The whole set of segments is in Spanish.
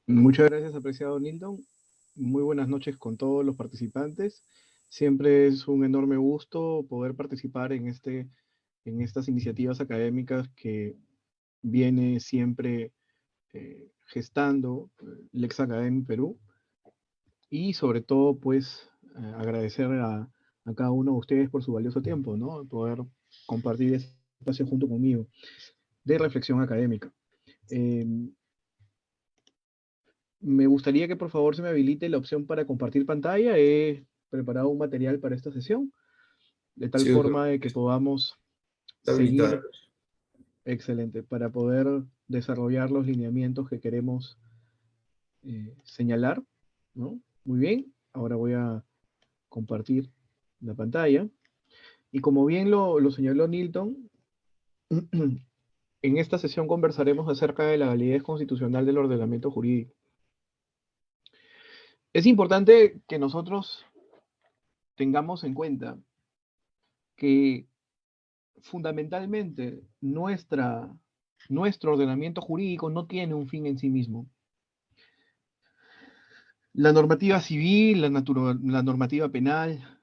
Muchas gracias, apreciado Nilton. Muy buenas noches con todos los participantes. Siempre es un enorme gusto poder participar en estas iniciativas académicas que viene siempre gestando Lex Academy Perú. Y sobre todo, pues, agradecer a cada uno de ustedes por su valioso tiempo, ¿no? Poder compartir este espacio junto conmigo de reflexión académica. Eh, Me gustaría que por favor se me habilite la opción para compartir pantalla. He preparado un material para esta sesión, de tal Sí, doctor, forma de que podamos está habilitado. seguir, excelente, para poder desarrollar los lineamientos que queremos señalar, ¿no? Muy bien, ahora voy a compartir la pantalla. Y como bien lo señaló Nilton, en esta sesión conversaremos acerca de la validez constitucional del ordenamiento jurídico. Es importante que nosotros tengamos en cuenta que fundamentalmente nuestro ordenamiento jurídico no tiene un fin en sí mismo. La normativa civil, la normativa penal,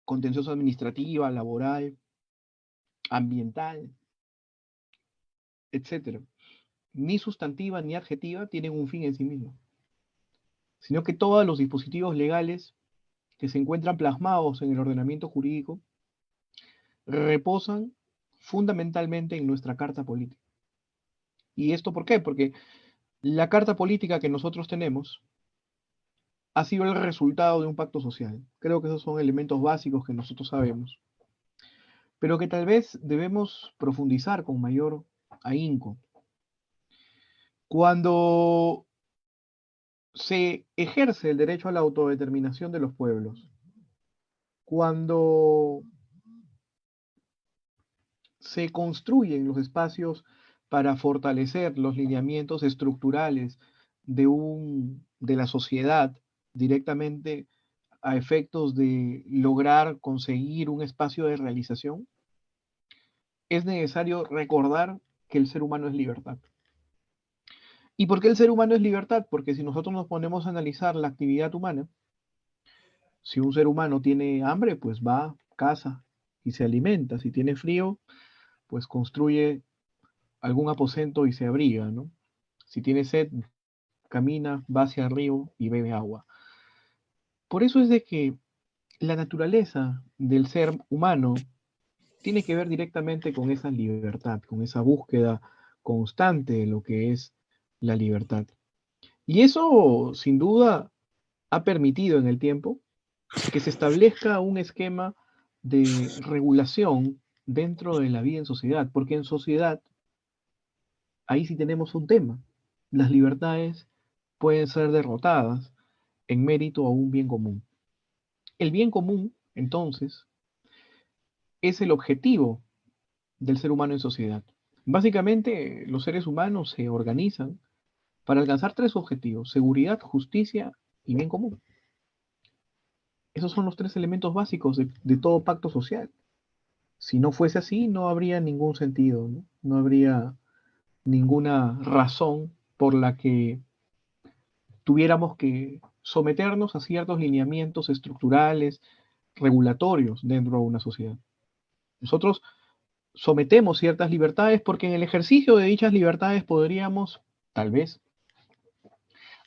contencioso administrativa, laboral, ambiental, etcétera, ni sustantiva ni adjetiva tienen un fin en sí mismo, sino que todos los dispositivos legales que se encuentran plasmados en el ordenamiento jurídico reposan fundamentalmente en nuestra carta política. ¿Y esto por qué? Porque la carta política que nosotros tenemos ha sido el resultado de un pacto social. Creo que esos son elementos básicos que nosotros sabemos, pero que tal vez debemos profundizar con mayor ahínco. Cuando se ejerce el derecho a la autodeterminación de los pueblos, cuando se construyen los espacios para fortalecer los lineamientos estructurales de la sociedad directamente a efectos de lograr conseguir un espacio de realización, es necesario recordar que el ser humano es libertad. ¿Y por qué el ser humano es libertad? Porque si nosotros nos ponemos a analizar la actividad humana, si un ser humano tiene hambre, pues va, caza y se alimenta. Si tiene frío, pues construye algún aposento y se abriga, ¿no? Si tiene sed, camina, va hacia el río y bebe agua. Por eso es de que la naturaleza del ser humano tiene que ver directamente con esa libertad, con esa búsqueda constante de lo que es la libertad. Y eso, sin duda, ha permitido en el tiempo que se establezca un esquema de regulación dentro de la vida en sociedad, porque en sociedad, ahí sí tenemos un tema. Las libertades pueden ser derrotadas en mérito a un bien común. El bien común, entonces, es el objetivo del ser humano en sociedad. Básicamente, los seres humanos se organizan para alcanzar tres objetivos: seguridad, justicia y bien común. Esos son los tres elementos básicos de todo pacto social. Si no fuese así, no habría ningún sentido, ¿no? No habría ninguna razón por la que tuviéramos que someternos a ciertos lineamientos estructurales, regulatorios dentro de una sociedad. Nosotros sometemos ciertas libertades porque en el ejercicio de dichas libertades podríamos, tal vez,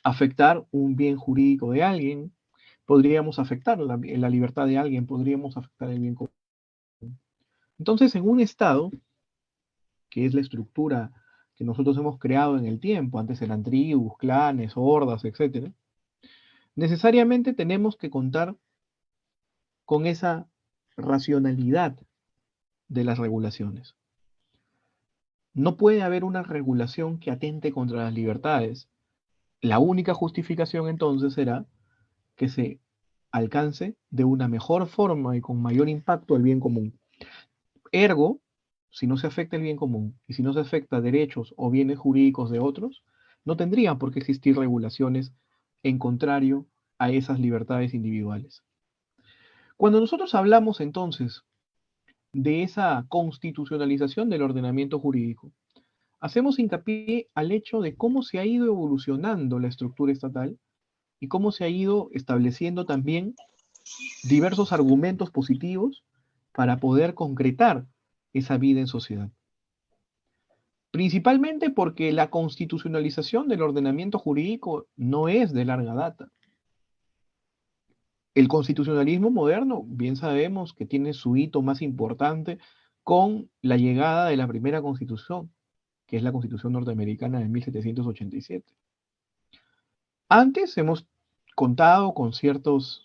afectar un bien jurídico de alguien, podríamos afectar la libertad de alguien, podríamos afectar el bien común. Entonces, en un Estado, que es la estructura que nosotros hemos creado en el tiempo, antes eran tribus, clanes, hordas, etcétera, necesariamente tenemos que contar con esa racionalidad de las regulaciones. No puede haber una regulación que atente contra las libertades. La única justificación entonces será que se alcance de una mejor forma y con mayor impacto el bien común. Ergo, si no se afecta el bien común y si no se afecta derechos o bienes jurídicos de otros, no tendrían por qué existir regulaciones en contrario a esas libertades individuales. Cuando nosotros hablamos entonces de esa constitucionalización del ordenamiento jurídico, hacemos hincapié al hecho de cómo se ha ido evolucionando la estructura estatal y cómo se ha ido estableciendo también diversos argumentos positivos para poder concretar esa vida en sociedad. Principalmente porque la constitucionalización del ordenamiento jurídico no es de larga data. El constitucionalismo moderno, bien sabemos que tiene su hito más importante con la llegada de la primera constitución, que es la Constitución norteamericana de 1787. Antes hemos contado con ciertas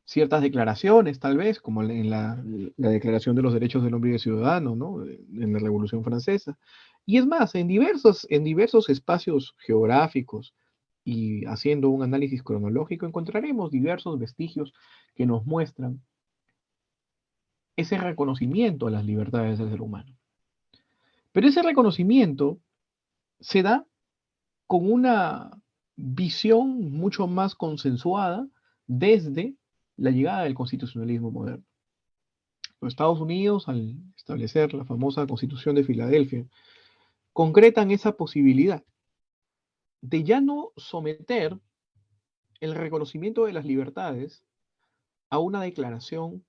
declaraciones, tal vez, como en la Declaración de los Derechos del Hombre y del Ciudadano, ¿no? En la Revolución Francesa. Y es más, en diversos espacios geográficos y haciendo un análisis cronológico, encontraremos diversos vestigios que nos muestran ese reconocimiento a las libertades del ser humano. Pero ese reconocimiento se da con una visión mucho más consensuada desde la llegada del constitucionalismo moderno. Los Estados Unidos, al establecer la famosa Constitución de Filadelfia, concretan esa posibilidad de ya no someter el reconocimiento de las libertades a una declaración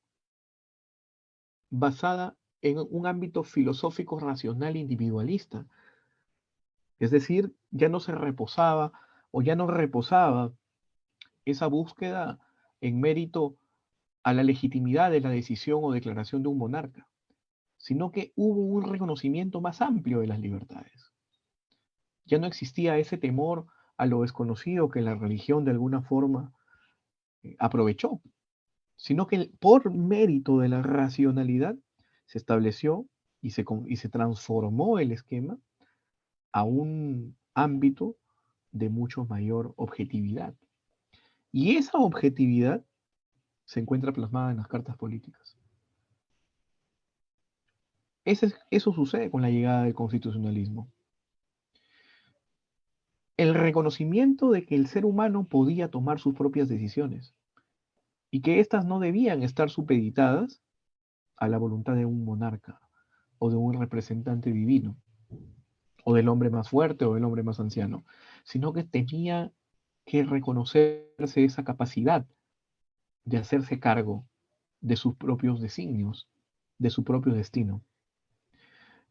basada en un ámbito filosófico racional individualista. Es decir, ya no se reposaba o ya no reposaba esa búsqueda en mérito a la legitimidad de la decisión o declaración de un monarca, sino que hubo un reconocimiento más amplio de las libertades. Ya no existía ese temor a lo desconocido que la religión de alguna forma aprovechó, sino que por mérito de la racionalidad se estableció y se transformó el esquema a un ámbito de mucho mayor objetividad. Y esa objetividad se encuentra plasmada en las cartas políticas. Eso sucede con la llegada del constitucionalismo. El reconocimiento de que el ser humano podía tomar sus propias decisiones y que éstas no debían estar supeditadas a la voluntad de un monarca o de un representante divino, o del hombre más fuerte o del hombre más anciano, sino que tenía que reconocerse esa capacidad de hacerse cargo de sus propios designios, de su propio destino.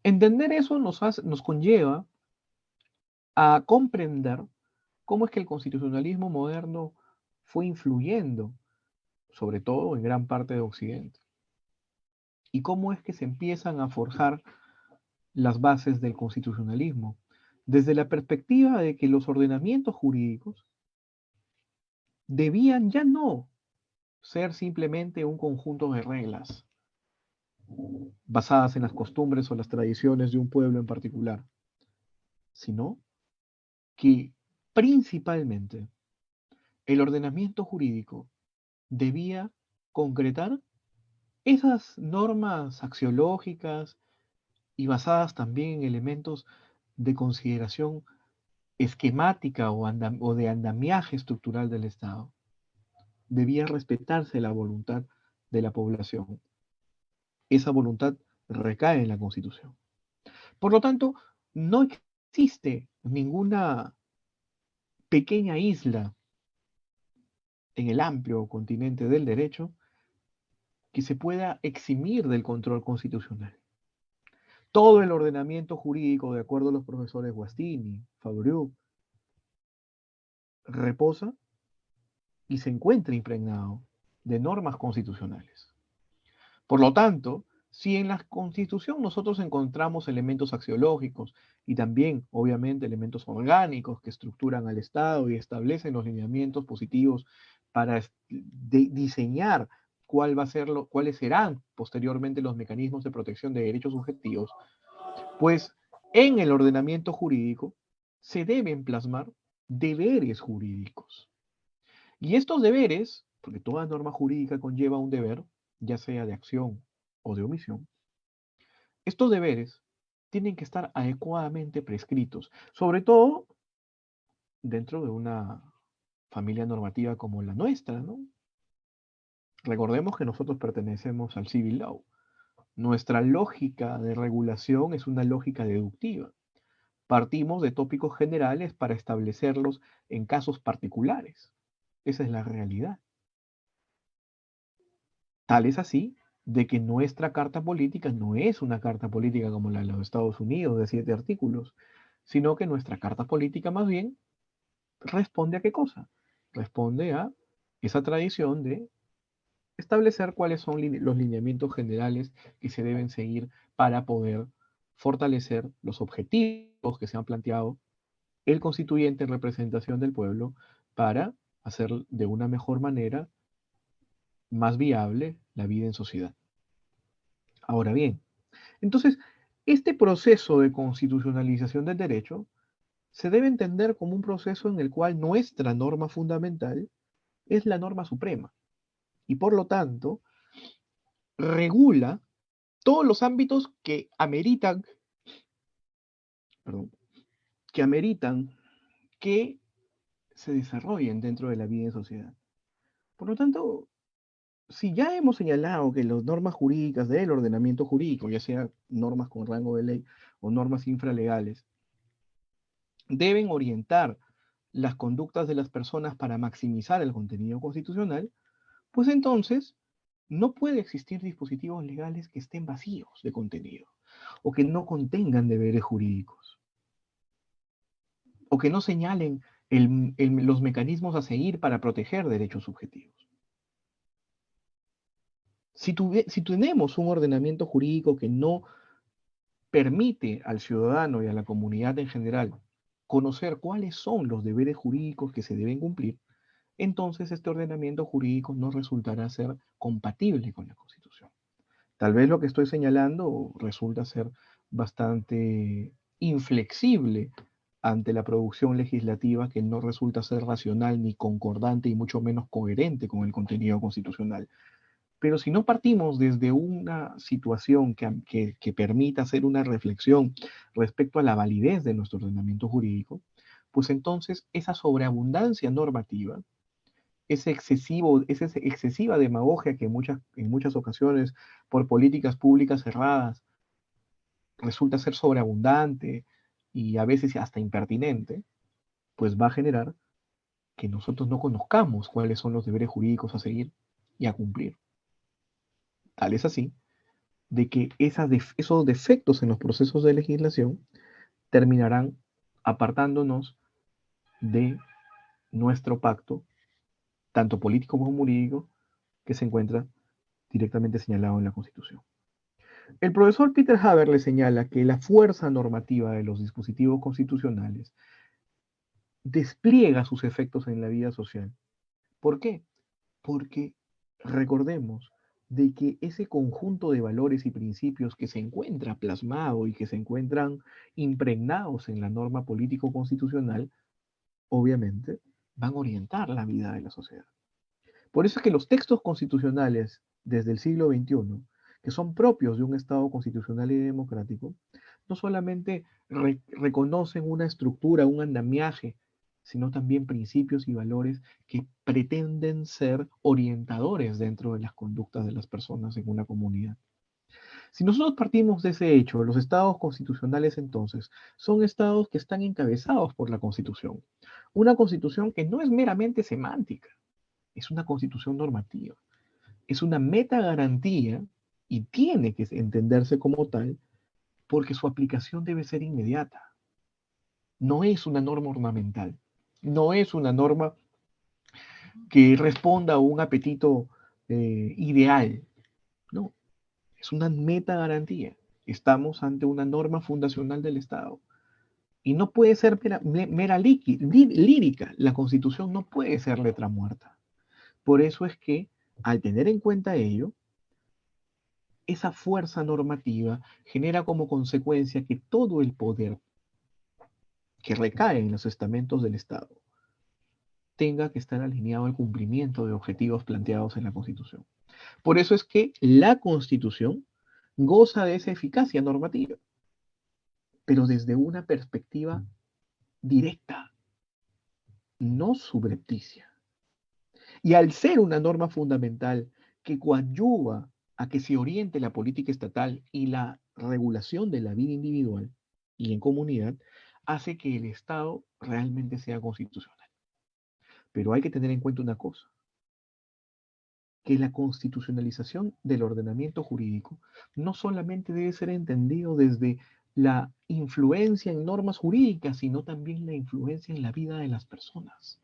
Entender eso nos conlleva a comprender cómo es que el constitucionalismo moderno fue influyendo, sobre todo en gran parte de Occidente, y cómo es que se empiezan a forjar las bases del constitucionalismo, desde la perspectiva de que los ordenamientos jurídicos debían ya no ser simplemente un conjunto de reglas basadas en las costumbres o las tradiciones de un pueblo en particular, sino que principalmente el ordenamiento jurídico debía concretar esas normas axiológicas y basadas también en elementos de consideración esquemática o de andamiaje estructural del Estado. Debía respetarse la voluntad de la población. Esa voluntad recae en la Constitución. Por lo tanto, no existe ninguna pequeña isla en el amplio continente del derecho que se pueda eximir del control constitucional. Todo el ordenamiento jurídico, de acuerdo a los profesores Guastini, Fabriu, reposa y se encuentra impregnado de normas constitucionales. Por lo tanto, si en la Constitución nosotros encontramos elementos axiológicos y también, obviamente, elementos orgánicos que estructuran al Estado y establecen los lineamientos positivos para diseñar cuáles serán posteriormente los mecanismos de protección de derechos subjetivos, pues en el ordenamiento jurídico se deben plasmar deberes jurídicos. Y estos deberes, porque toda norma jurídica conlleva un deber, ya sea de acción o de omisión, estos deberes tienen que estar adecuadamente prescritos, sobre todo dentro de una familia normativa como la nuestra, ¿no? Recordemos que nosotros pertenecemos al civil law. Nuestra lógica de regulación es una lógica deductiva. Partimos de tópicos generales para establecerlos en casos particulares. Esa es la realidad. Tal es así de que nuestra carta política no es una carta política como la de los Estados Unidos de 7 artículos, sino que nuestra carta política más bien responde a qué cosa? Responde a esa tradición de establecer cuáles son los lineamientos generales que se deben seguir para poder fortalecer los objetivos que se han planteado el constituyente en representación del pueblo para hacer de una mejor manera más viable la vida en sociedad. Ahora bien, entonces, este proceso de constitucionalización del derecho se debe entender como un proceso en el cual nuestra norma fundamental es la norma suprema y por lo tanto regula todos los ámbitos perdón, que ameritan que se desarrollen dentro de la vida en sociedad. Por lo tanto, si ya hemos señalado que las normas jurídicas del ordenamiento jurídico, ya sea normas con rango de ley o normas infralegales, deben orientar las conductas de las personas para maximizar el contenido constitucional, pues entonces no puede existir dispositivos legales que estén vacíos de contenido o que no contengan deberes jurídicos o que no señalen los mecanismos a seguir para proteger derechos subjetivos. Si tenemos un ordenamiento jurídico que no permite al ciudadano y a la comunidad en general conocer cuáles son los deberes jurídicos que se deben cumplir, entonces este ordenamiento jurídico no resultará ser compatible con la Constitución. Tal vez lo que estoy señalando resulta ser bastante inflexible ante la producción legislativa que no resulta ser racional ni concordante y mucho menos coherente con el contenido constitucional. Pero si no partimos desde una situación que permita hacer una reflexión respecto a la validez de nuestro ordenamiento jurídico, pues entonces esa sobreabundancia normativa, esa excesiva demagogia que en muchas ocasiones por políticas públicas cerradas resulta ser sobreabundante y a veces hasta impertinente, pues va a generar que nosotros no conozcamos cuáles son los deberes jurídicos a seguir y a cumplir. Tal es así de que esos defectos en los procesos de legislación terminarán apartándonos de nuestro pacto, tanto político como jurídico, que se encuentra directamente señalado en la Constitución. El profesor Peter Haber le señala que la fuerza normativa de los dispositivos constitucionales despliega sus efectos en la vida social. ¿Por qué? Porque recordemos de que ese conjunto de valores y principios que se encuentra plasmado y que se encuentran impregnados en la norma político-constitucional, obviamente van a orientar la vida de la sociedad. Por eso es que los textos constitucionales desde el siglo XXI, que son propios de un Estado constitucional y democrático, no solamente reconocen una estructura, un andamiaje, sino también principios y valores que pretenden ser orientadores dentro de las conductas de las personas en una comunidad. Si nosotros partimos de ese hecho, los estados constitucionales entonces son estados que están encabezados por la Constitución. Una Constitución que no es meramente semántica, es una Constitución normativa, es una meta garantía y tiene que entenderse como tal porque su aplicación debe ser inmediata. No es una norma ornamental, no es una norma que responda a un apetito ideal, no, es una meta garantía. Estamos ante una norma fundacional del Estado y no puede ser mera lírica, la Constitución no puede ser letra muerta. Por eso es que al tener en cuenta ello, esa fuerza normativa genera como consecuencia que todo el poder que recae en los estamentos del Estado tenga que estar alineado al cumplimiento de objetivos planteados en la Constitución. Por eso es que la Constitución goza de esa eficacia normativa, pero desde una perspectiva directa, no subrepticia. Y al ser una norma fundamental que coadyuva a que se oriente la política estatal y la regulación de la vida individual y en comunidad, hace que el Estado realmente sea constitucional. Pero hay que tener en cuenta una cosa, que la constitucionalización del ordenamiento jurídico no solamente debe ser entendido desde la influencia en normas jurídicas, sino también la influencia en la vida de las personas.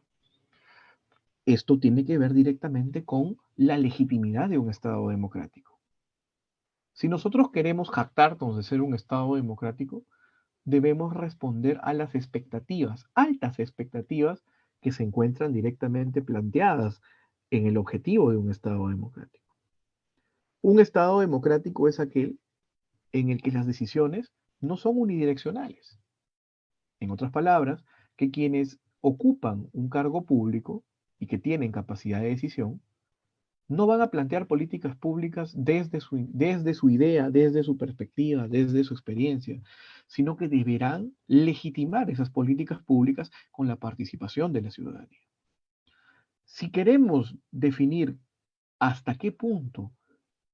Esto tiene que ver directamente con la legitimidad de un Estado democrático. Si nosotros queremos jactarnos de ser un Estado democrático, debemos responder a las expectativas, altas expectativas que se encuentran directamente planteadas en el objetivo de un Estado democrático. Un Estado democrático es aquel en el que las decisiones no son unidireccionales. En otras palabras, que quienes ocupan un cargo público y que tienen capacidad de decisión, no van a plantear políticas públicas desde su idea, desde su perspectiva, desde su experiencia, sino que deberán legitimar esas políticas públicas con la participación de la ciudadanía. Si queremos definir hasta qué punto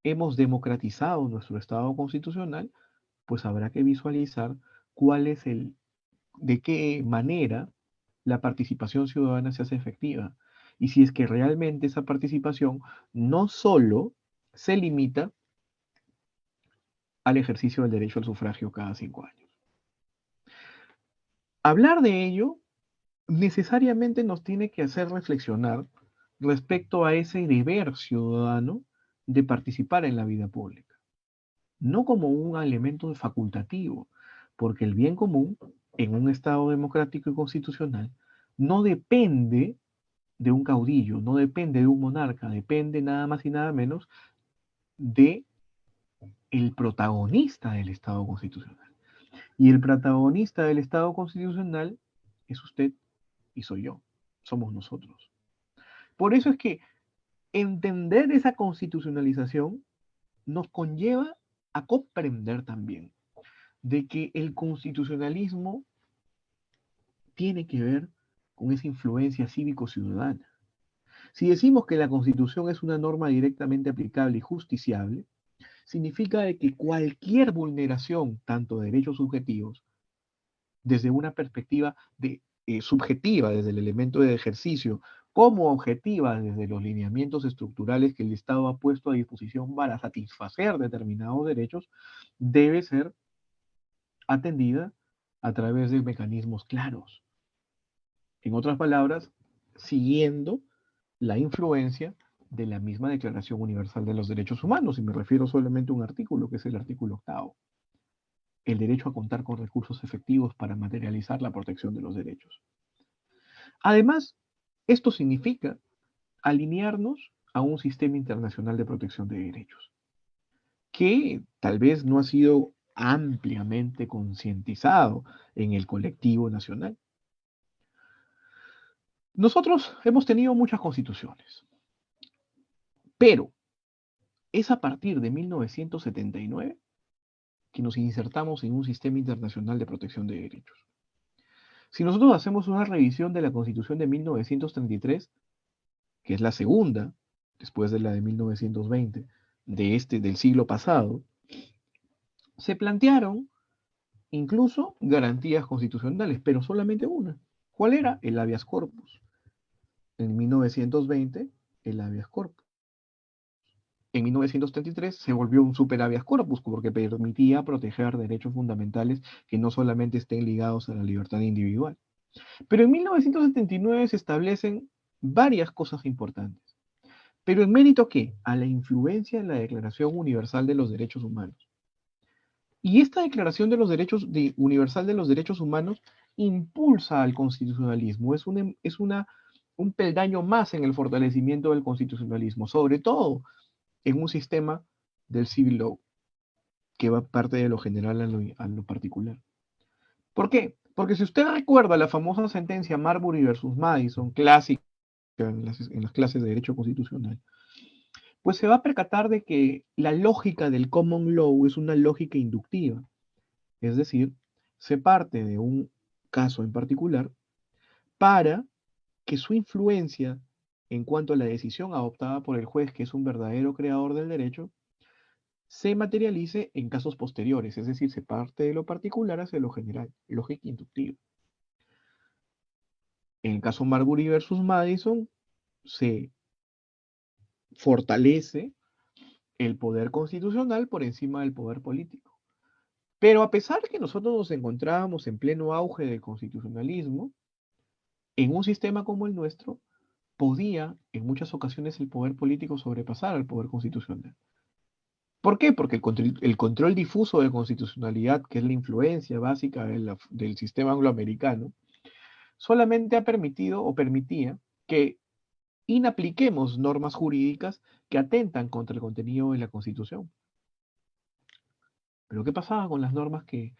hemos democratizado nuestro Estado constitucional, pues habrá que visualizar cuál es de qué manera la participación ciudadana se hace efectiva. Y si es que realmente esa participación no solo se limita al ejercicio del derecho al sufragio cada 5 años. Hablar de ello necesariamente nos tiene que hacer reflexionar respecto a ese deber ciudadano de participar en la vida pública, no como un elemento facultativo, porque el bien común en un Estado democrático y constitucional no depende de un caudillo, no depende de un monarca, depende nada más y nada menos de el protagonista del Estado constitucional. Y el protagonista del Estado constitucional es usted y soy yo, somos nosotros. Por eso es que entender esa constitucionalización nos conlleva a comprender también de que el constitucionalismo tiene que ver con esa influencia cívico-ciudadana. Si decimos que la Constitución es una norma directamente aplicable y justiciable, significa de que cualquier vulneración, tanto de derechos subjetivos, desde una perspectiva subjetiva, desde el elemento de ejercicio, como objetiva, desde los lineamientos estructurales que el Estado ha puesto a disposición para satisfacer determinados derechos, debe ser atendida a través de mecanismos claros. En otras palabras, siguiendo la influencia de la misma Declaración Universal de los Derechos Humanos, y me refiero solamente a un artículo, que es el artículo 8, el derecho a contar con recursos efectivos para materializar la protección de los derechos. Además, esto significa alinearnos a un sistema internacional de protección de derechos, que tal vez no ha sido ampliamente concientizado en el colectivo nacional. Nosotros hemos tenido muchas constituciones, pero es a partir de 1979 que nos insertamos en un sistema internacional de protección de derechos. Si nosotros hacemos una revisión de la Constitución de 1933, que es la segunda, después de la de 1920, del siglo pasado, se plantearon incluso garantías constitucionales, pero solamente una. ¿Cuál era? El habeas corpus. En 1920, el habeas corpus. En 1933 se volvió un super habeas corpus porque permitía proteger derechos fundamentales que no solamente estén ligados a la libertad individual. Pero en 1979 se establecen varias cosas importantes. ¿Pero en mérito qué? A la influencia de la Declaración Universal de los Derechos Humanos. Y esta Declaración Universal de los Derechos Humanos impulsa al constitucionalismo, un peldaño más en el fortalecimiento del constitucionalismo, sobre todo en un sistema del civil law, que va parte de lo general a lo particular. ¿Por qué? Porque si usted recuerda la famosa sentencia Marbury versus Madison, clásica en las clases de Derecho Constitucional, pues se va a percatar de que la lógica del common law es una lógica inductiva. Es decir, se parte de un caso en particular para que su influencia en cuanto a la decisión adoptada por el juez, que es un verdadero creador del derecho, se materialice en casos posteriores, es decir, se parte de lo particular hacia lo general, lógica inductiva. En el caso Marbury versus Madison, se fortalece el poder constitucional por encima del poder político. Pero a pesar de que nosotros nos encontrábamos en pleno auge del constitucionalismo, en un sistema como el nuestro, podía en muchas ocasiones el poder político sobrepasar al poder constitucional. ¿Por qué? Porque el control difuso de constitucionalidad, que es la influencia básica del sistema angloamericano, solamente ha permitido o permitía que inapliquemos normas jurídicas que atentan contra el contenido de la Constitución. Pero ¿qué pasaba con las normas que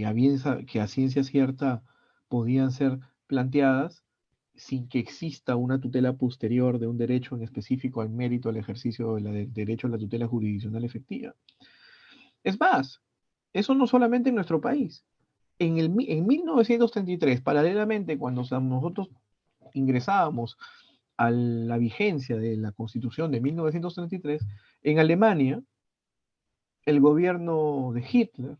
a ciencia cierta podían ser planteadas sin que exista una tutela posterior de un derecho en específico al mérito, al ejercicio del derecho a la tutela jurisdiccional efectiva? Es más, eso no solamente en nuestro país. En 1933, paralelamente, cuando nosotros ingresábamos a la vigencia de la Constitución de 1933, en Alemania, el gobierno de Hitler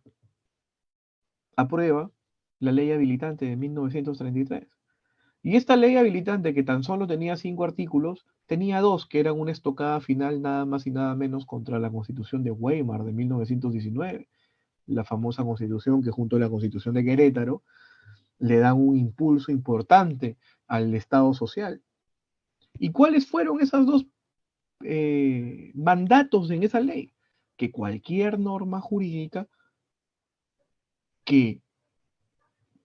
aprueba la ley habilitante de 1933. Y esta ley habilitante, que tan solo tenía 5 artículos, tenía 2 que eran una estocada final nada más y nada menos contra la Constitución de Weimar de 1919, la famosa Constitución que junto a la Constitución de Querétaro le dan un impulso importante al Estado social. ¿Y cuáles fueron esos dos mandatos en esa ley? Que cualquier norma jurídica que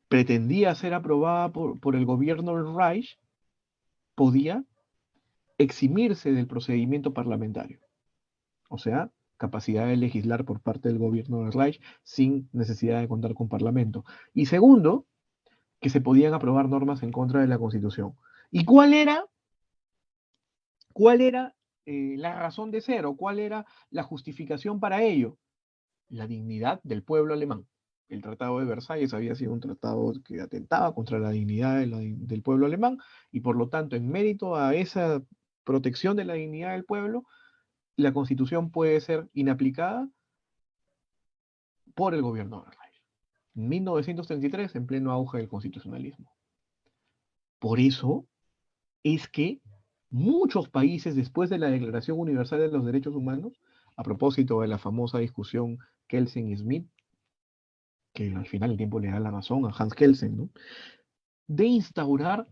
pretendía ser aprobada por el gobierno del Reich podía eximirse del procedimiento parlamentario. O sea, capacidad de legislar por parte del gobierno del Reich sin necesidad de contar con parlamento. Y segundo, que se podían aprobar normas en contra de la Constitución. ¿Y cuál era la razón de ser o cuál era la justificación para ello? La dignidad del pueblo alemán. El Tratado de Versalles había sido un tratado que atentaba contra la dignidad del pueblo alemán y por lo tanto, en mérito a esa protección de la dignidad del pueblo, la Constitución puede ser inaplicada por el gobierno del Reich. En 1933, en pleno auge del constitucionalismo. Por eso es que muchos países, después de la Declaración Universal de los Derechos Humanos, a propósito de la famosa discusión Kelsen-Smith, que al final el tiempo le da la razón a Hans Kelsen, ¿no?, de instaurar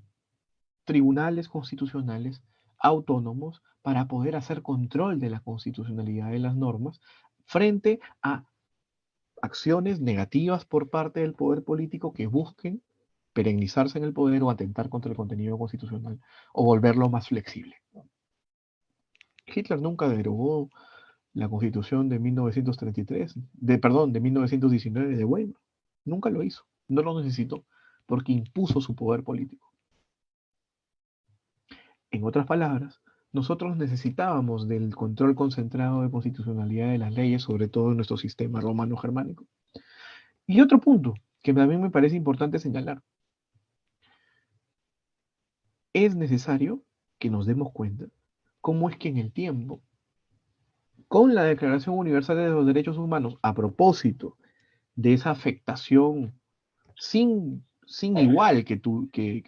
tribunales constitucionales autónomos para poder hacer control de la constitucionalidad de las normas frente a acciones negativas por parte del poder político que busquen perennizarse en el poder o atentar contra el contenido constitucional o volverlo más flexible. Hitler nunca derogó la Constitución de 1933, de 1919 de Weimar. Nunca lo hizo, no lo necesitó, porque impuso su poder político. En otras palabras, nosotros necesitábamos del control concentrado de constitucionalidad de las leyes, sobre todo en nuestro sistema romano-germánico. Y otro punto que también me parece importante señalar. Es necesario que nos demos cuenta cómo es que en el tiempo, con la Declaración Universal de los Derechos Humanos, a propósito de esa afectación sin igual que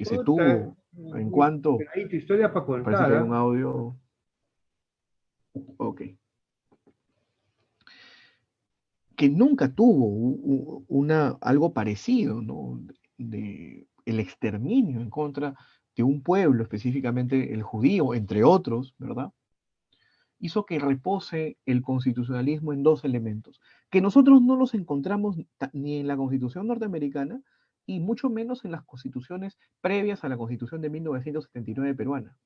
se Otra, tuvo en cuanto... hay tu historia para Parece que contar, hay un ¿ah? audio. Ok. Que nunca tuvo algo parecido, ¿no? El exterminio en contra de un pueblo, específicamente el judío, entre otros, ¿verdad? Hizo que repose el constitucionalismo en dos elementos, que nosotros no los encontramos ni en la Constitución norteamericana y mucho menos en las constituciones previas a la Constitución de 1979 peruana.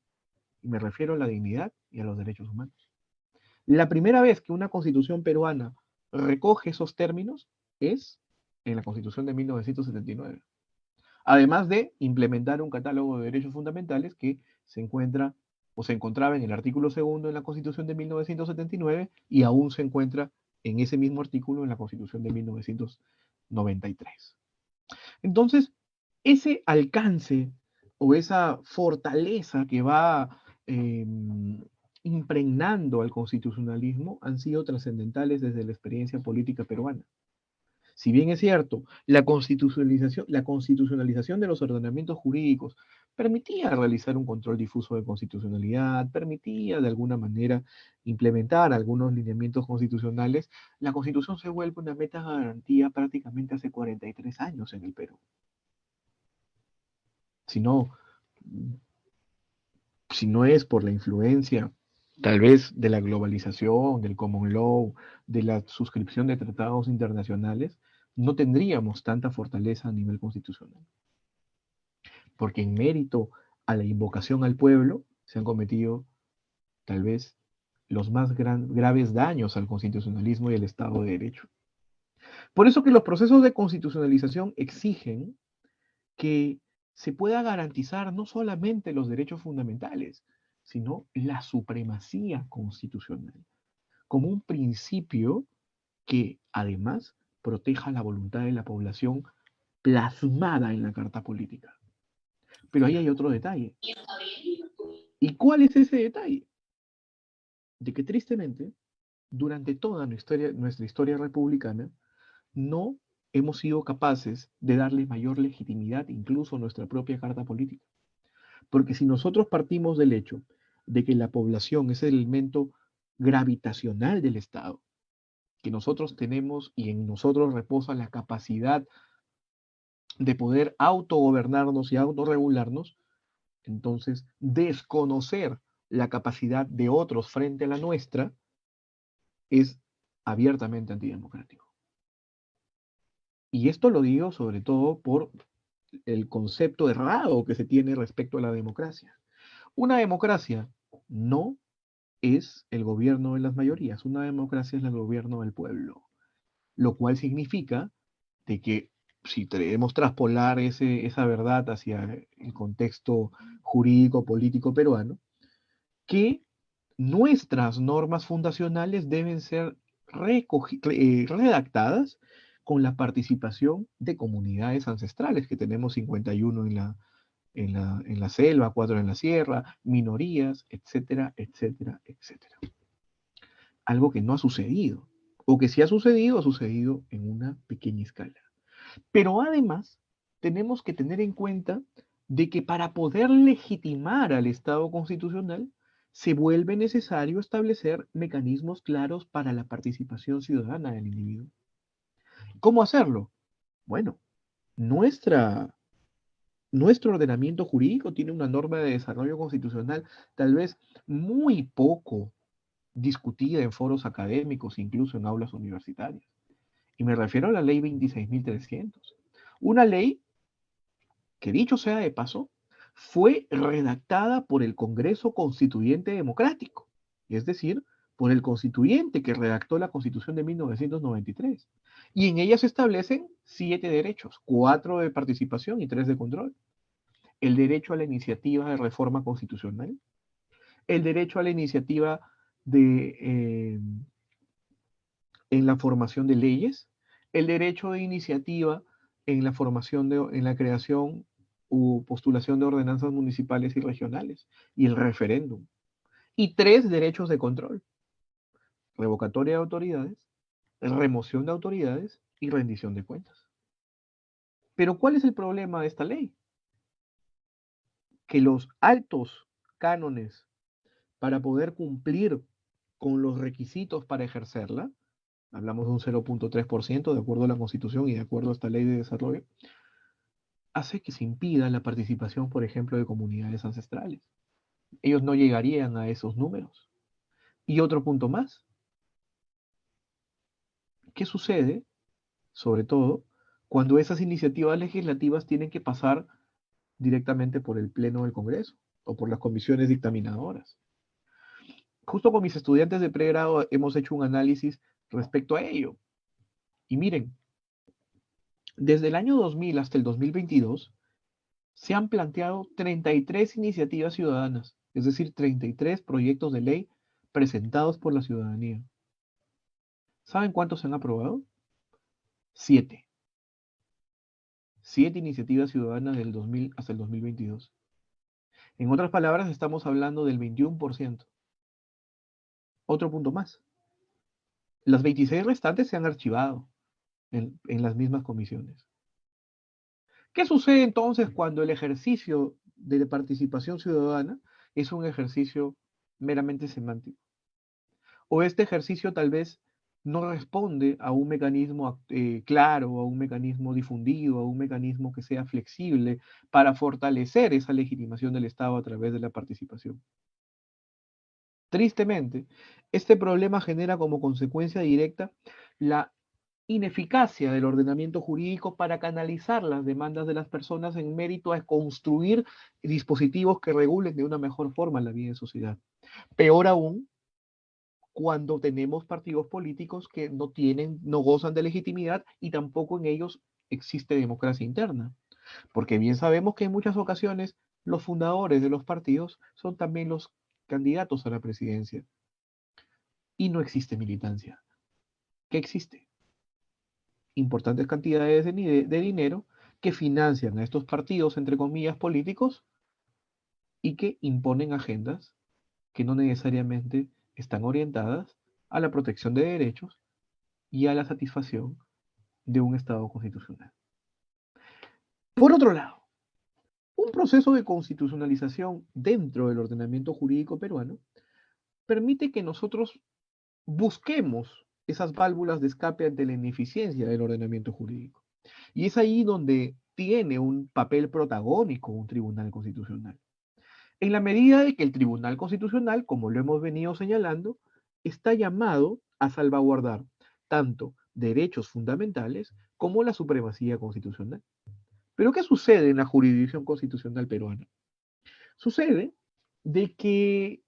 Y me refiero a la dignidad y a los derechos humanos. La primera vez que una constitución peruana recoge esos términos es en la Constitución de 1979. Además de implementar un catálogo de derechos fundamentales que se encuentra o se encontraba en el artículo segundo en la Constitución de 1979 y aún se encuentra en ese mismo artículo en la Constitución de 1993. Entonces, ese alcance o esa fortaleza que va impregnando al constitucionalismo han sido trascendentales desde la experiencia política peruana. Si bien es cierto, la constitucionalización de los ordenamientos jurídicos permitía realizar un control difuso de constitucionalidad, permitía de alguna manera implementar algunos lineamientos constitucionales, la Constitución se vuelve una meta garantía prácticamente hace 43 años en el Perú. Si no, si no es por la influencia, tal vez de la globalización, del common law, de la suscripción de tratados internacionales, no tendríamos tanta fortaleza a nivel constitucional. Porque en mérito a la invocación al pueblo se han cometido tal vez los más graves daños al constitucionalismo y al Estado de Derecho. Por eso que los procesos de constitucionalización exigen que se pueda garantizar no solamente los derechos fundamentales, sino la supremacía constitucional, como un principio que además proteja la voluntad de la población plasmada en la Carta Política. Pero ahí hay otro detalle. ¿Y cuál es ese detalle? De que tristemente, durante toda nuestra historia republicana, no hemos sido capaces de darle mayor legitimidad incluso a nuestra propia Carta Política. Porque si nosotros partimos del hecho de que la población es el elemento gravitacional del Estado, que nosotros tenemos y en nosotros reposa la capacidad de poder autogobernarnos y autorregularnos, entonces desconocer la capacidad de otros frente a la nuestra es abiertamente antidemocrático. Y esto lo digo sobre todo por el concepto errado que se tiene respecto a la democracia. Una democracia no es el gobierno de las mayorías, una democracia es el gobierno del pueblo, lo cual significa de que si queremos traspolar esa verdad hacia el contexto jurídico político peruano, que nuestras normas fundacionales deben ser redactadas con la participación de comunidades ancestrales, que tenemos 51 en la selva, 4 en la sierra, minorías, etcétera, etcétera, etcétera. Algo que no ha sucedido, o que si ha sucedido en una pequeña escala. Pero además, tenemos que tener en cuenta de que para poder legitimar al Estado constitucional, se vuelve necesario establecer mecanismos claros para la participación ciudadana del individuo. ¿Cómo hacerlo? Bueno, nuestra, nuestro ordenamiento jurídico tiene una norma de desarrollo constitucional tal vez muy poco discutida en foros académicos, incluso en aulas universitarias. Y me refiero a la ley 26.300. Una ley que, dicho sea de paso, fue redactada por el Congreso Constituyente Democrático, es decir, por el constituyente que redactó la Constitución de 1993. Y en ella se establecen 7 derechos, 4 de participación y 3 de control. El derecho a la iniciativa de reforma constitucional, el derecho a la iniciativa en la formación de leyes, el derecho de iniciativa en la en la creación u postulación de ordenanzas municipales y regionales, y el referéndum. Y 3 derechos de control: revocatoria de autoridades, remoción de autoridades y rendición de cuentas. Pero ¿cuál es el problema de esta ley? Que los altos cánones para poder cumplir con los requisitos para ejercerla, hablamos de un 0.3% de acuerdo a la Constitución y de acuerdo a esta ley de desarrollo, hace que se impida la participación, por ejemplo, de comunidades ancestrales. Ellos no llegarían a esos números. Y otro punto más, ¿qué sucede, sobre todo, cuando esas iniciativas legislativas tienen que pasar directamente por el Pleno del Congreso o por las comisiones dictaminadoras? Justo con mis estudiantes de pregrado hemos hecho un análisis respecto a ello. Y miren, desde el año 2000 hasta el 2022, se han planteado 33 iniciativas ciudadanas, es decir, 33 proyectos de ley presentados por la ciudadanía. ¿Saben cuántos se han aprobado? 7. 7 iniciativas ciudadanas del 2000 hasta el 2022. En otras palabras, estamos hablando del 21%. Otro punto más. Las 26 restantes se han archivado en las mismas comisiones. ¿Qué sucede entonces cuando el ejercicio de participación ciudadana es un ejercicio meramente semántico? O este ejercicio tal vez no responde a un mecanismo claro, a un mecanismo difundido, a un mecanismo que sea flexible para fortalecer esa legitimación del Estado a través de la participación. Tristemente, este problema genera como consecuencia directa la ineficacia del ordenamiento jurídico para canalizar las demandas de las personas en mérito a construir dispositivos que regulen de una mejor forma la vida en sociedad. Peor aún, cuando tenemos partidos políticos que no gozan de legitimidad y tampoco en ellos existe democracia interna. Porque bien sabemos que en muchas ocasiones los fundadores de los partidos son también los candidatos a la presidencia y no existe militancia. ¿Qué existe? Importantes cantidades de dinero que financian a estos partidos, entre comillas, políticos y que imponen agendas que no necesariamente están orientadas a la protección de derechos y a la satisfacción de un Estado constitucional. Por otro lado, un proceso de constitucionalización dentro del ordenamiento jurídico peruano permite que nosotros busquemos esas válvulas de escape ante la ineficiencia del ordenamiento jurídico. Y es ahí donde tiene un papel protagónico un tribunal constitucional. En la medida de que el Tribunal Constitucional, como lo hemos venido señalando, está llamado a salvaguardar tanto derechos fundamentales como la supremacía constitucional. Pero ¿qué sucede en la jurisdicción constitucional peruana? Sucede de que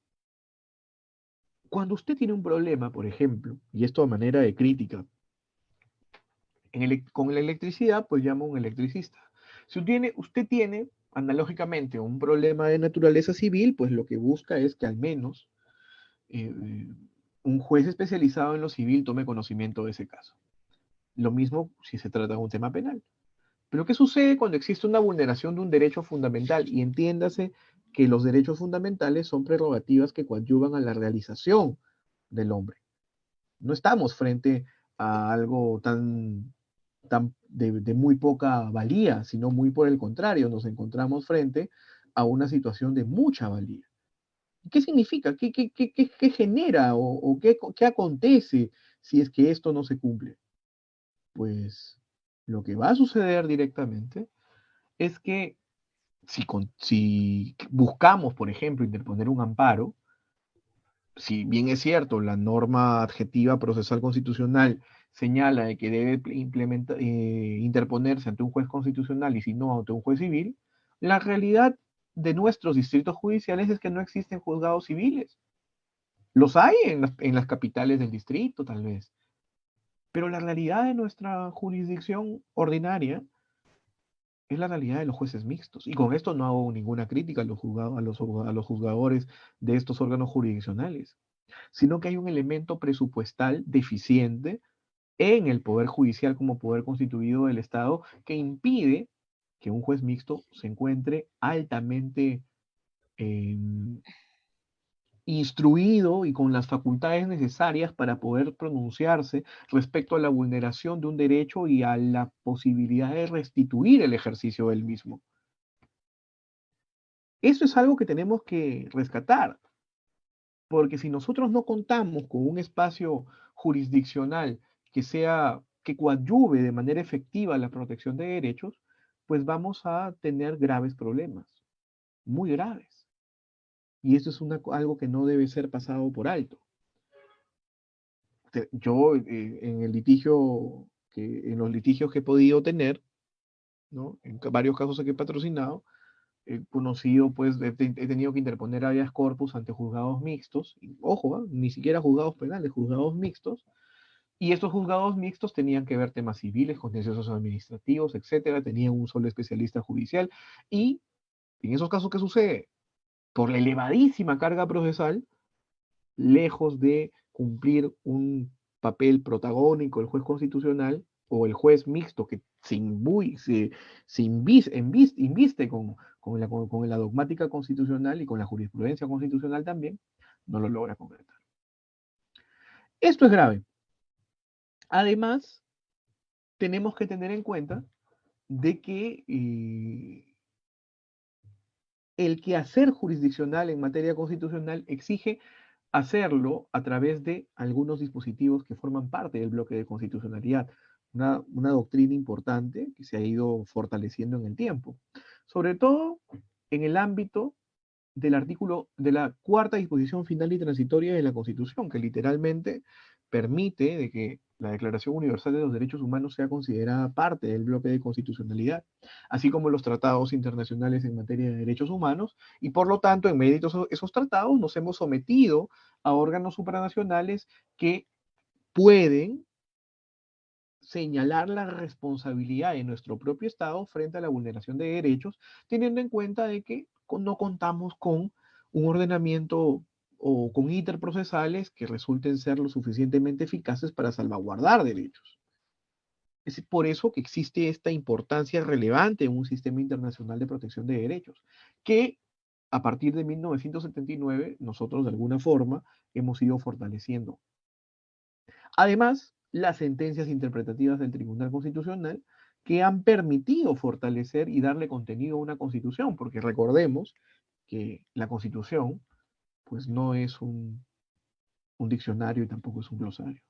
cuando usted tiene un problema, por ejemplo, y esto a manera de crítica, con la electricidad, pues llama a un electricista. Si usted tiene, analógicamente, un problema de naturaleza civil, pues lo que busca es que al menos eh, un juez especializado en lo civil tome conocimiento de ese caso. Lo mismo si se trata de un tema penal. Pero ¿qué sucede cuando existe una vulneración de un derecho fundamental? Y entiéndase que los derechos fundamentales son prerrogativas que coadyuvan a la realización del hombre. No estamos frente a algo de muy poca valía, sino muy por el contrario, nos encontramos frente a una situación de mucha valía. ¿Qué significa? ¿Qué genera o qué acontece si es que esto no se cumple? Pues lo que va a suceder directamente es que si buscamos, por ejemplo, interponer un amparo, si bien es cierto, la norma adjetiva procesal constitucional señala de que debe interponerse ante un juez constitucional y si no ante un juez civil, la realidad de nuestros distritos judiciales es que no existen juzgados civiles. Los hay en las capitales del distrito, tal vez, pero la realidad de nuestra jurisdicción ordinaria es la realidad de los jueces mixtos. Y con esto no hago ninguna crítica a los juzgadores de estos órganos jurisdiccionales, sino que hay un elemento presupuestal deficiente en el Poder Judicial como poder constituido del Estado que impide que un juez mixto se encuentre altamente eh, instruido y con las facultades necesarias para poder pronunciarse respecto a la vulneración de un derecho y a la posibilidad de restituir el ejercicio del mismo. Eso es algo que tenemos que rescatar, porque si nosotros no contamos con un espacio jurisdiccional que coadyuve de manera efectiva la protección de derechos, pues vamos a tener graves problemas, muy graves. Y eso es algo que no debe ser pasado por alto. Yo en los litigios que he podido tener, ¿no? En varios casos que he patrocinado, he conocido, pues, he tenido que interponer habeas corpus ante juzgados mixtos, y, ojo, ni siquiera juzgados penales, juzgados mixtos, y estos juzgados mixtos tenían que ver temas civiles, contenciosos administrativos, etcétera, tenían un solo especialista judicial, y en esos casos, ¿qué sucede? Por la elevadísima carga procesal, lejos de cumplir un papel protagónico el juez constitucional o el juez mixto que inviste con la dogmática constitucional y con la jurisprudencia constitucional también, no lo logra concretar. Esto es grave. Además, tenemos que tener en cuenta de que el quehacer jurisdiccional en materia constitucional exige hacerlo a través de algunos dispositivos que forman parte del bloque de constitucionalidad, una doctrina importante que se ha ido fortaleciendo en el tiempo, sobre todo en el ámbito del artículo de la cuarta disposición final y transitoria de la Constitución, que literalmente permite de que la Declaración Universal de los Derechos Humanos sea considerada parte del bloque de constitucionalidad, así como los tratados internacionales en materia de derechos humanos, y por lo tanto, en medio de esos tratados, nos hemos sometido a órganos supranacionales que pueden señalar la responsabilidad de nuestro propio Estado frente a la vulneración de derechos, teniendo en cuenta de que no contamos con un ordenamiento o con interprocesales que resulten ser lo suficientemente eficaces para salvaguardar derechos. Es por eso que existe esta importancia relevante en un sistema internacional de protección de derechos, que a partir de 1979 nosotros de alguna forma hemos ido fortaleciendo. Además, las sentencias interpretativas del Tribunal Constitucional que han permitido fortalecer y darle contenido a una constitución, porque recordemos que la constitución pues no es un diccionario y tampoco es un glosario.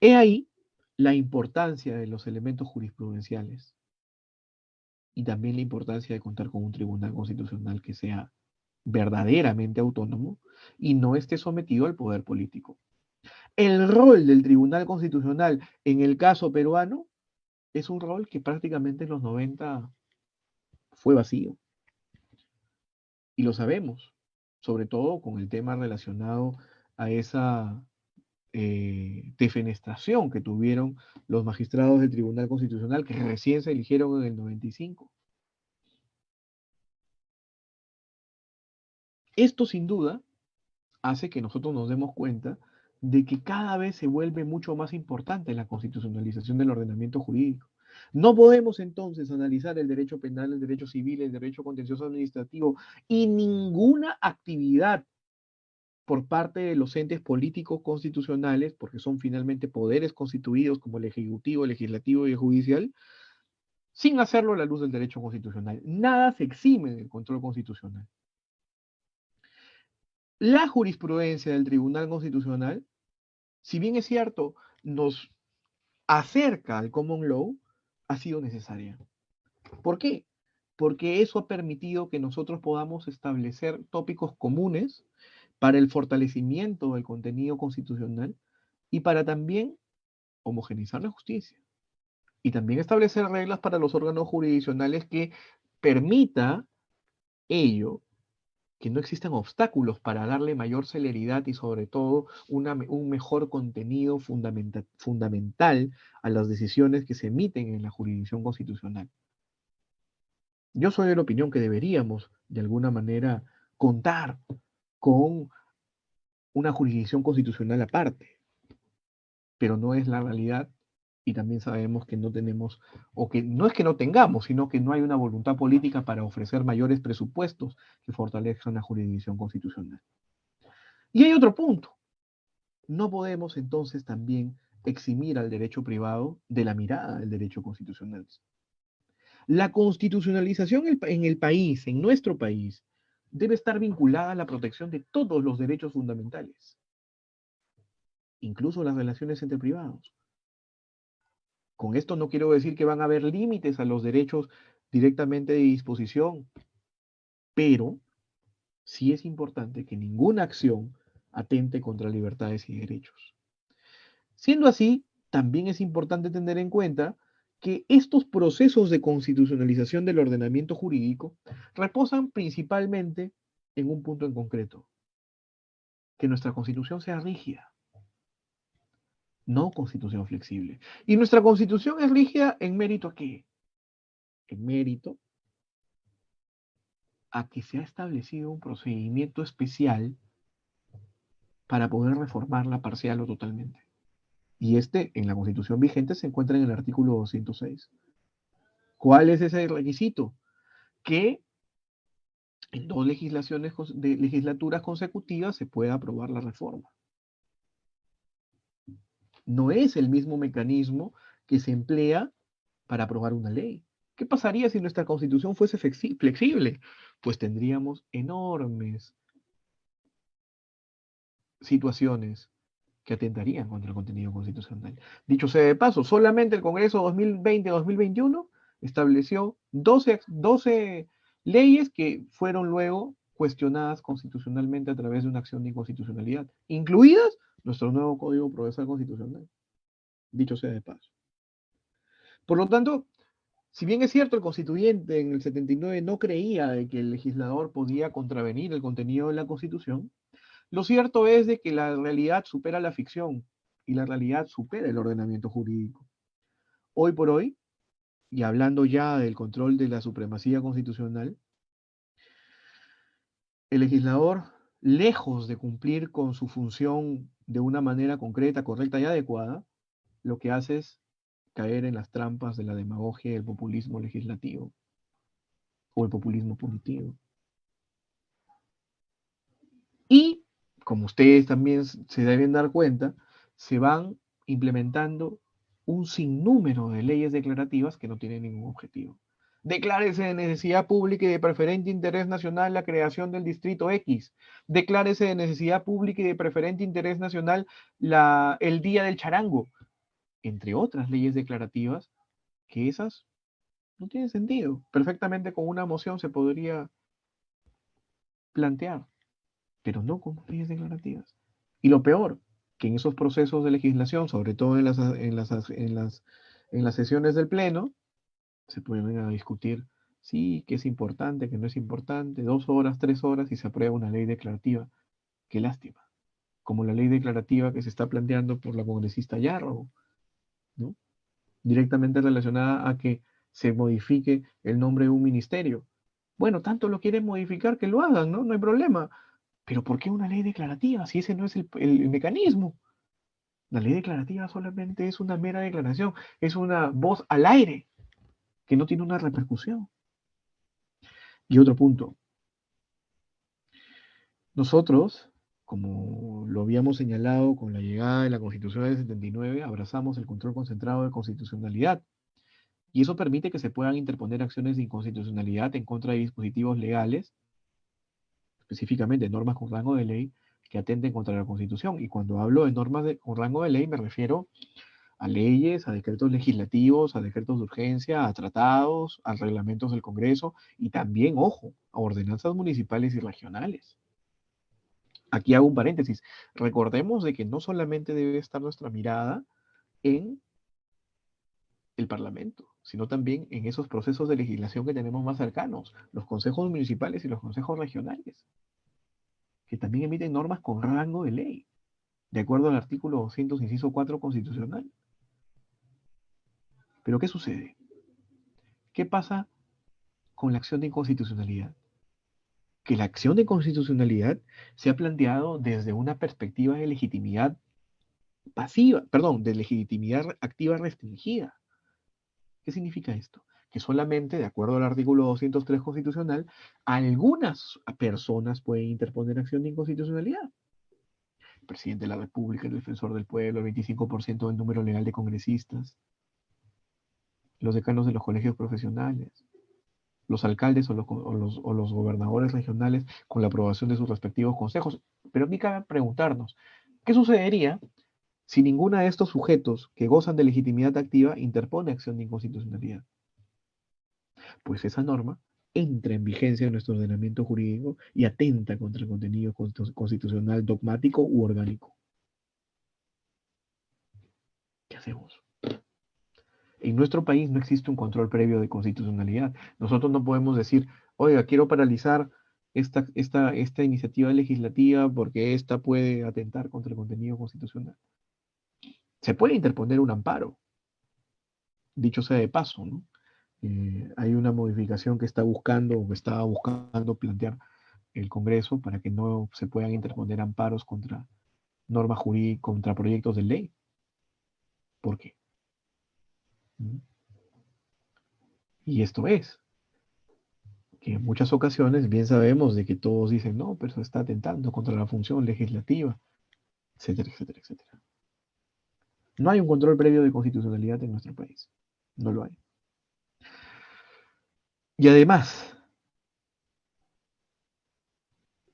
He ahí la importancia de los elementos jurisprudenciales y también la importancia de contar con un tribunal constitucional que sea verdaderamente autónomo y no esté sometido al poder político. El rol del Tribunal Constitucional en el caso peruano es un rol que prácticamente en los 90 fue vacío. Y lo sabemos, sobre todo con el tema relacionado a esa defenestración que tuvieron los magistrados del Tribunal Constitucional que recién se eligieron en el 95. Esto sin duda hace que nosotros nos demos cuenta de que cada vez se vuelve mucho más importante la constitucionalización del ordenamiento jurídico. No podemos entonces analizar el derecho penal, el derecho civil, el derecho contencioso administrativo y ninguna actividad por parte de los entes políticos constitucionales, porque son finalmente poderes constituidos como el ejecutivo, el legislativo y el judicial, sin hacerlo a la luz del derecho constitucional. Nada se exime del control constitucional. La jurisprudencia del Tribunal Constitucional, si bien es cierto, nos acerca al common law, ha sido necesaria. ¿Por qué? Porque eso ha permitido que nosotros podamos establecer tópicos comunes para el fortalecimiento del contenido constitucional y para también homogeneizar la justicia. Y también establecer reglas para los órganos jurisdiccionales que permita ello, que no existan obstáculos para darle mayor celeridad y sobre todo un mejor contenido fundamental a las decisiones que se emiten en la jurisdicción constitucional. Yo soy de la opinión que deberíamos, de alguna manera, contar con una jurisdicción constitucional aparte, pero no es la realidad y también sabemos que no tenemos, o que no es que no tengamos, sino que no hay una voluntad política para ofrecer mayores presupuestos que fortalezcan la jurisdicción constitucional. Y hay otro punto. No podemos entonces también eximir al derecho privado de la mirada del derecho constitucional. La constitucionalización en el país, en nuestro país, debe estar vinculada a la protección de todos los derechos fundamentales, incluso las relaciones entre privados. Con esto no quiero decir que van a haber límites a los derechos directamente de disposición, pero sí es importante que ninguna acción atente contra libertades y derechos. Siendo así, también es importante tener en cuenta que estos procesos de constitucionalización del ordenamiento jurídico reposan principalmente en un punto en concreto, que nuestra constitución sea rígida, no constitución flexible. Y nuestra constitución es rígida en mérito a qué? En mérito a que se ha establecido un procedimiento especial para poder reformarla parcial o totalmente. Y este, en la constitución vigente, se encuentra en el artículo 206. ¿Cuál es ese requisito? Que en dos legislaturas consecutivas se pueda aprobar la reforma. No es el mismo mecanismo que se emplea para aprobar una ley. ¿Qué pasaría si nuestra constitución fuese flexible? Pues tendríamos enormes situaciones que atentarían contra el contenido constitucional. Dicho sea de paso, solamente el Congreso 2020-2021 estableció 12 leyes que fueron luego cuestionadas constitucionalmente a través de una acción de inconstitucionalidad, incluidas nuestro nuevo Código Procesal Constitucional. Dicho sea de paso. Por lo tanto, si bien es cierto, el constituyente en el 79 no creía de que el legislador podía contravenir el contenido de la Constitución, lo cierto es de que la realidad supera la ficción y la realidad supera el ordenamiento jurídico. Hoy por hoy, y hablando ya del control de la supremacía constitucional, el legislador, lejos de cumplir con su función de una manera concreta, correcta y adecuada, lo que hace es caer en las trampas de la demagogia y el populismo legislativo o el populismo punitivo. Y, como ustedes también se deben dar cuenta, se van implementando un sinnúmero de leyes declarativas que no tienen ningún objetivo. Declárese de necesidad pública y de preferente interés nacional la creación del distrito X. Declárese de necesidad pública y de preferente interés nacional el día del charango, entre otras leyes declarativas que esas no tienen sentido. Perfectamente con una moción se podría plantear, pero no con leyes declarativas. Y lo peor, que en esos procesos de legislación, sobre todo en las sesiones del Pleno, se pueden a discutir, sí, que es importante, que no es importante, 2 horas, 3 horas y se aprueba una ley declarativa. Qué lástima. Como la ley declarativa que se está planteando por la congresista Yarro, ¿no? Directamente relacionada a que se modifique el nombre de un ministerio. Bueno, tanto lo quieren modificar que lo hagan, ¿no? No hay problema. Pero ¿por qué una ley declarativa si ese no es el mecanismo? La ley declarativa solamente es una mera declaración, es una voz al aire que no tiene una repercusión. Y otro punto, nosotros, como lo habíamos señalado con la llegada de la Constitución del 79, abrazamos el control concentrado de constitucionalidad. Y eso permite que se puedan interponer acciones de inconstitucionalidad en contra de dispositivos legales, específicamente normas con rango de ley, que atenten contra la Constitución. Y cuando hablo de normas con rango de ley, me refiero a leyes, a decretos legislativos, a decretos de urgencia, a tratados, a reglamentos del Congreso y también, ojo, a ordenanzas municipales y regionales. Aquí hago un paréntesis. Recordemos de que no solamente debe estar nuestra mirada en el Parlamento, sino también en esos procesos de legislación que tenemos más cercanos, los consejos municipales y los consejos regionales, que también emiten normas con rango de ley, de acuerdo al artículo 200, inciso 4 constitucional. Pero ¿qué sucede? ¿Qué pasa con la acción de inconstitucionalidad? Que la acción de constitucionalidad se ha planteado desde una perspectiva de legitimidad pasiva, perdón, de legitimidad activa restringida. ¿Qué significa esto? Que solamente, de acuerdo al artículo 203 constitucional, algunas personas pueden interponer acción de inconstitucionalidad. El presidente de la República, el defensor del pueblo, el 25% del número legal de congresistas, los decanos de los colegios profesionales, los alcaldes o los gobernadores regionales con la aprobación de sus respectivos consejos. Pero aquí cabe preguntarnos, ¿qué sucedería si ninguno de estos sujetos que gozan de legitimidad activa interpone acción de inconstitucionalidad? Pues esa norma entra en vigencia en nuestro ordenamiento jurídico y atenta contra el contenido constitucional dogmático u orgánico. ¿Qué hacemos? En nuestro país no existe un control previo de constitucionalidad. Nosotros no podemos decir, oiga, quiero paralizar esta iniciativa legislativa porque esta puede atentar contra el contenido constitucional. Se puede interponer un amparo, dicho sea de paso, ¿no? Hay una modificación que está buscando o que estaba buscando plantear el Congreso para que no se puedan interponer amparos contra normas jurídicas, contra proyectos de ley. ¿Por qué? ¿Mm? Y esto es que en muchas ocasiones bien sabemos de que todos dicen, no, pero eso está atentando contra la función legislativa, etcétera, etcétera, etcétera. No hay un control previo de constitucionalidad en nuestro país. No lo hay. Y además,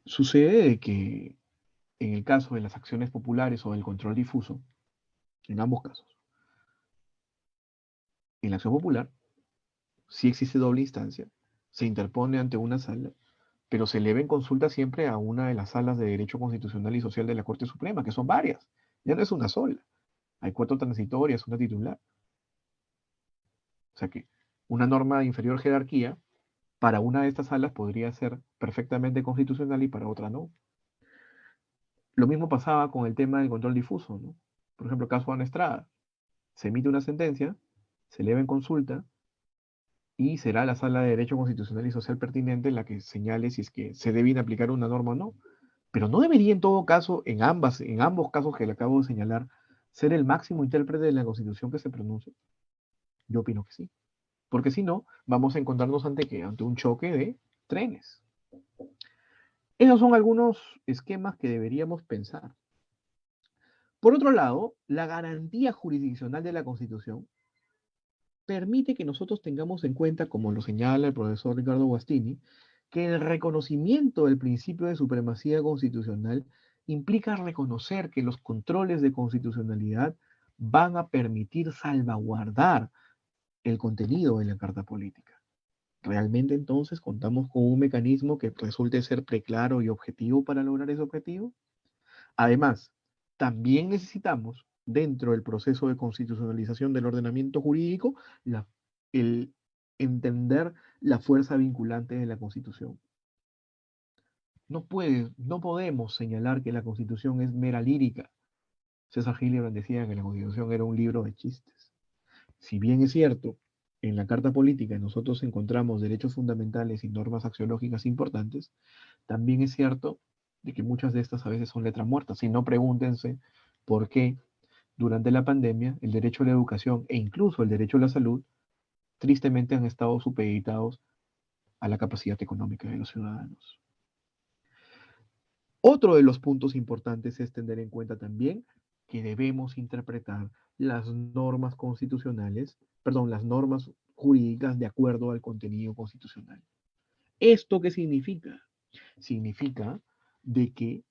sucede de que en el caso de las acciones populares o del control difuso, en ambos casos, en la acción popular, sí existe doble instancia, se interpone ante una sala, pero se eleva en consulta siempre a una de las salas de Derecho Constitucional y Social de la Corte Suprema, que son varias, ya no es una sola. Hay cuatro transitorias, una titular. O sea que una norma de inferior jerarquía para una de estas salas podría ser perfectamente constitucional y para otra no. Lo mismo pasaba con el tema del control difuso, ¿no? Por ejemplo, caso Ana Estrada. Se emite una sentencia, se eleva en consulta y será la sala de Derecho Constitucional y Social pertinente la que señale si es que se debe aplicar una norma o no. Pero no debería en todo caso, en ambos casos que le acabo de señalar, ser el máximo intérprete de la Constitución que se pronuncie. Yo opino que sí. Porque si no, vamos a encontrarnos ante un choque de trenes. Esos son algunos esquemas que deberíamos pensar. Por otro lado, la garantía jurisdiccional de la Constitución permite que nosotros tengamos en cuenta, como lo señala el profesor Ricardo Guastini, que el reconocimiento del principio de supremacía constitucional implica reconocer que los controles de constitucionalidad van a permitir salvaguardar el contenido de la Carta Política. ¿Realmente entonces contamos con un mecanismo que resulte ser preclaro y objetivo para lograr ese objetivo? Además, también necesitamos, dentro del proceso de constitucionalización del ordenamiento jurídico, el entender la fuerza vinculante de la Constitución. No podemos señalar que la Constitución es mera lírica. César Hildebrand decía que la Constitución era un libro de chistes. Si bien es cierto, en la Carta Política nosotros encontramos derechos fundamentales y normas axiológicas importantes, también es cierto de que muchas de estas a veces son letra muerta. Si no, pregúntense por qué durante la pandemia el derecho a la educación e incluso el derecho a la salud tristemente han estado supeditados a la capacidad económica de los ciudadanos. Otro de los puntos importantes es tener en cuenta también que debemos interpretar las normas constitucionales, perdón, las normas jurídicas de acuerdo al contenido constitucional. ¿Esto qué significa? Significa de que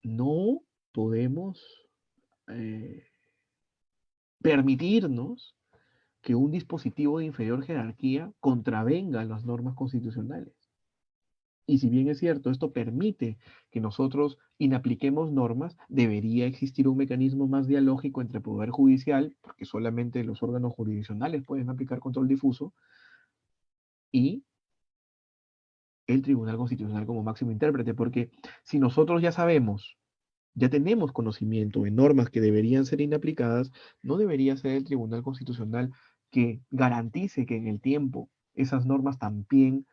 no podemos eh, permitirnos que un dispositivo de inferior jerarquía contravenga las normas constitucionales. Y si bien es cierto, esto permite que nosotros inapliquemos normas, debería existir un mecanismo más dialógico entre Poder Judicial, porque solamente los órganos jurisdiccionales pueden aplicar control difuso, y el Tribunal Constitucional como máximo intérprete, porque si nosotros ya sabemos, ya tenemos conocimiento de normas que deberían ser inaplicadas, no debería ser el Tribunal Constitucional que garantice que en el tiempo esas normas también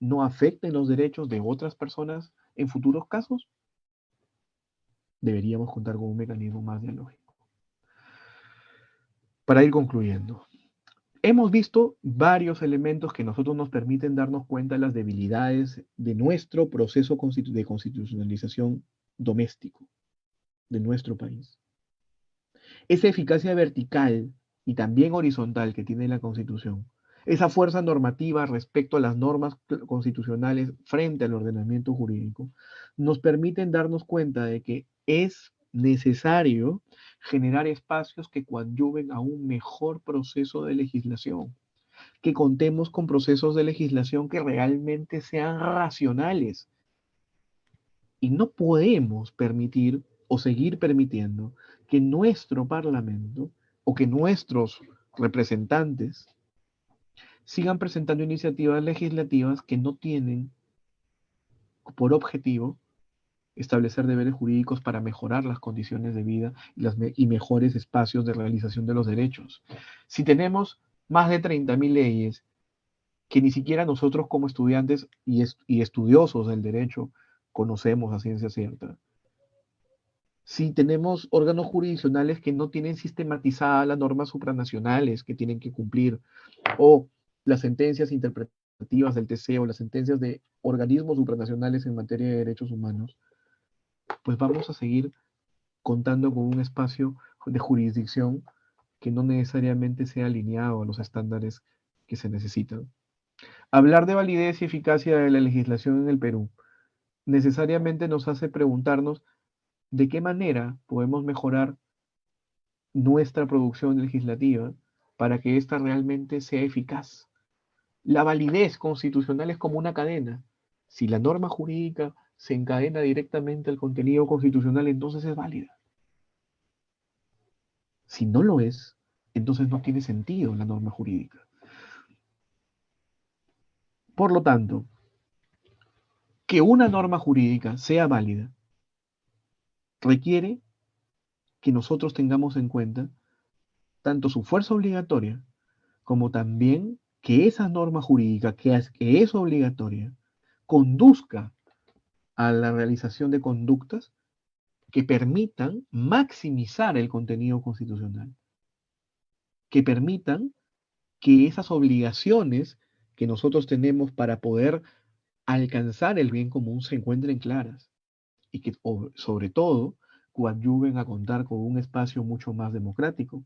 no afecten los derechos de otras personas en futuros casos. Deberíamos contar con un mecanismo más dialógico. Para ir concluyendo, hemos visto varios elementos que nosotros nos permiten darnos cuenta de las debilidades de nuestro proceso de constitucionalización doméstico de nuestro país. Esa eficacia vertical y también horizontal que tiene la Constitución, esa fuerza normativa respecto a las normas constitucionales frente al ordenamiento jurídico, nos permiten darnos cuenta de que es necesario generar espacios que coadyuven a un mejor proceso de legislación, que contemos con procesos de legislación que realmente sean racionales, y no podemos permitir o seguir permitiendo que nuestro Parlamento o que nuestros representantes sigan presentando iniciativas legislativas que no tienen por objetivo establecer deberes jurídicos para mejorar las condiciones de vida y mejores espacios de realización de los derechos. Si tenemos más de 30.000 leyes que ni siquiera nosotros como estudiantes y estudiosos del derecho conocemos a ciencia cierta, si tenemos órganos jurisdiccionales que no tienen sistematizadas las normas supranacionales que tienen que cumplir, o las sentencias interpretativas del TC o las sentencias de organismos supranacionales en materia de derechos humanos, pues vamos a seguir contando con un espacio de jurisdicción que no necesariamente sea alineado a los estándares que se necesitan. Hablar de validez y eficacia de la legislación en el Perú necesariamente nos hace preguntarnos de qué manera podemos mejorar nuestra producción legislativa para que ésta realmente sea eficaz. La validez constitucional es como una cadena. Si la norma jurídica se encadena directamente al contenido constitucional, entonces es válida. Si no lo es, entonces no tiene sentido la norma jurídica. Por lo tanto, que una norma jurídica sea válida requiere que nosotros tengamos en cuenta tanto su fuerza obligatoria como también que esa norma jurídica que es obligatoria conduzca a la realización de conductas que permitan maximizar el contenido constitucional, que permitan que esas obligaciones que nosotros tenemos para poder alcanzar el bien común se encuentren claras y que sobre todo coadyuven a contar con un espacio mucho más democrático,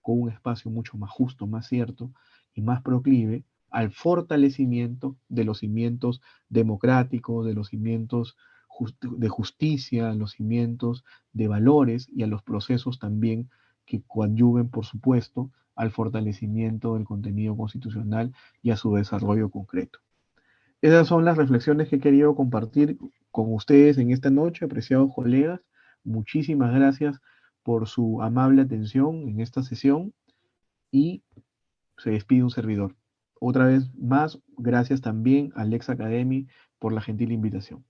con un espacio mucho más justo, más cierto y más proclive al fortalecimiento de los cimientos democráticos, de los cimientos de justicia, los cimientos de valores y a los procesos también que coadyuven, por supuesto, al fortalecimiento del contenido constitucional y a su desarrollo concreto. Esas son las reflexiones que he querido compartir con ustedes en esta noche, apreciados colegas. Muchísimas gracias por su amable atención en esta sesión y se despide un servidor. Otra vez más, gracias también a Lex Academy por la gentil invitación.